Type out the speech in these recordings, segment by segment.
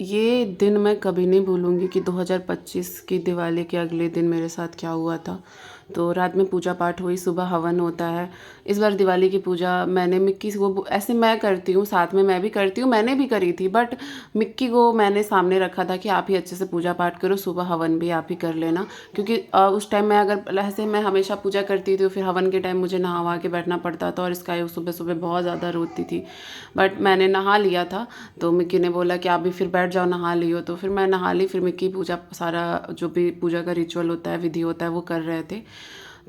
ये दिन मैं कभी नहीं भूलूंगी कि 2025 की दिवाली के अगले दिन मेरे साथ क्या हुआ था। तो रात में पूजा पाठ हुई, सुबह हवन होता है। इस बार दिवाली की पूजा मैंने मिक्की को, ऐसे मैं करती हूँ, साथ में मैं भी करती हूँ, मैंने भी करी थी, बट मिक्की को मैंने सामने रखा था कि आप ही अच्छे से पूजा पाठ करो, सुबह हवन भी आप ही कर लेना। क्योंकि उस टाइम मैं, अगर ऐसे मैं हमेशा पूजा करती थी तो फिर हवन के टाइम मुझे नहा वहा के बैठना पड़ता था और इसका सुबह सुबह बहुत ज़्यादा रोती थी। बट मैंने नहा लिया था, तो मिक्की ने बोला कि आप भी फिर बैठ जाओ, नहा लियो। तो फिर मैं नहा ली, फिर मिक्की पूजा, सारा जो भी पूजा का रिचुअल होता है, विधि होता है, वो कर रहे थे।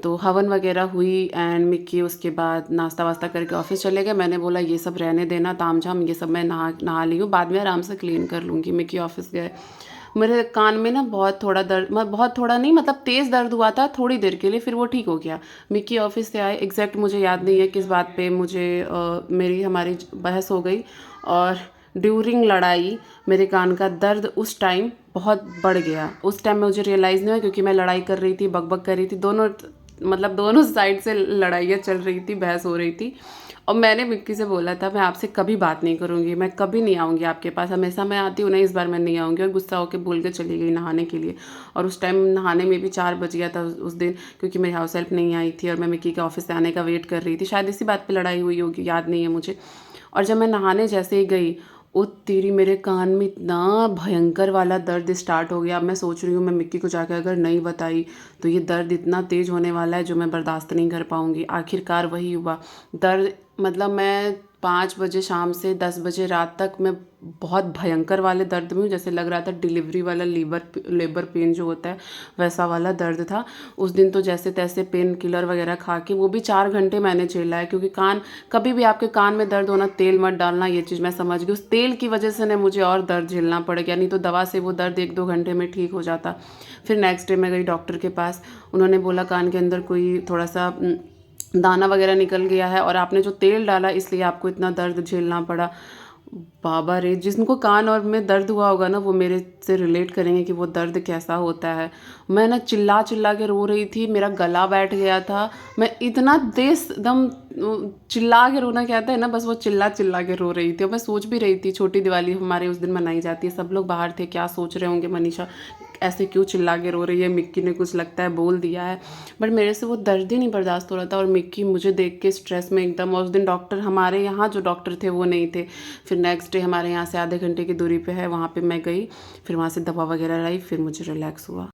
तो हवन वगैरह हुई एंड मिक्की उसके बाद नाश्ता वास्ता करके ऑफिस चले गए। मैंने बोला ये सब रहने देना, ताम झाम ये सब मैं नहा नहा ली हूँ, बाद में आराम से क्लीन कर लूँगी। मिक्की ऑफिस गए। मेरे कान में ना बहुत थोड़ा दर्द, बहुत थोड़ा नहीं, मतलब तेज़ दर्द हुआ था थोड़ी देर के लिए, फिर वो ठीक हो गया। मिक्की ऑफिस से आए, एग्जैक्ट मुझे याद नहीं है किस बात पे मुझे मेरी हमारी बहस हो गई, और ड्यूरिंग लड़ाई मेरे कान का दर्द उस टाइम बहुत बढ़ गया। उस टाइम मुझे रियलाइज़ नहीं हुआ, क्योंकि मैं लड़ाई कर रही थी, बकबक कर रही थी, दोनों मतलब दोनों साइड से लड़ाइयाँ चल रही थी, बहस हो रही थी। और मैंने मिक्की से बोला था मैं आपसे कभी बात नहीं करूँगी, मैं कभी नहीं आऊँगी आपके पास, हमेशा मैं आती हूँ ना, इस बार मैं नहीं आऊँगी। और गुस्सा होकर बोल के चली गई नहाने के लिए। और उस टाइम नहाने में भी 4 बज गया था उस दिन, क्योंकि मेरी हाउस हेल्प नहीं आई थी और मैं मिक्की के ऑफिस से आने का वेट कर रही थी। शायद इसी बात पर लड़ाई हुई होगी, याद नहीं है मुझे। और जब मैं नहाने जैसे ही गई, ओ तेरी, मेरे कान में इतना भयंकर वाला दर्द स्टार्ट हो गया। अब मैं सोच रही हूँ मैं मिक्की को जाकर अगर नहीं बताई तो ये दर्द इतना तेज़ होने वाला है जो मैं बर्दाश्त नहीं कर पाऊँगी। आखिरकार वही हुआ। दर्द मतलब मैं 5 बजे शाम से 10 बजे रात तक मैं बहुत भयंकर वाले दर्द में हूँ, जैसे लग रहा था डिलीवरी वाला लेबर पेन जो होता है वैसा वाला दर्द था। उस दिन तो जैसे तैसे पेन किलर वगैरह खा के, वो भी 4 घंटे मैंने झेला है। क्योंकि कान, कभी भी आपके कान में दर्द होना, तेल मत डालना, ये चीज़ मैं समझ गई। उस तेल की वजह से ने मुझे और दर्द झेलना पड़ गया, नहीं तो दवा से वो दर्द 1-2 घंटे में ठीक हो जाता। फिर नेक्स्ट डे मैं गई डॉक्टर के पास, उन्होंने बोला कान के अंदर कोई थोड़ा सा दाना वगैरह निकल गया है और आपने जो तेल डाला इसलिए आपको इतना दर्द झेलना पड़ा। बाबा रे, जिनको कान और में दर्द हुआ होगा ना, वो मेरे से रिलेट करेंगे कि वो दर्द कैसा होता है। मैं ना चिल्ला चिल्ला के रो रही थी, मेरा गला बैठ गया था। मैं इतना तेज एकदम चिल्ला के रोना कहता है ना, बस वो चिल्ला चिल्ला के रो रही थी। और मैं सोच भी रही थी, छोटी दिवाली हमारे उस दिन मनाई जाती है, सब लोग बाहर थे, क्या सोच रहे होंगे मनीषा ऐसे क्यों चिल्ला के रो रही है, मिक्की ने कुछ लगता है बोल दिया है। बट मेरे से वो दर्द ही नहीं बर्दाश्त हो रहा था, और मिक्की मुझे देख के स्ट्रेस में एकदम। और उस दिन डॉक्टर, हमारे यहाँ जो डॉक्टर थे वो नहीं थे। फिर नेक्स्ट डे हमारे यहाँ से आधे घंटे की दूरी पे है, वहाँ पे मैं गई, फिर वहाँ से दवा वगैरह लाई, फिर मुझे रिलैक्स हुआ।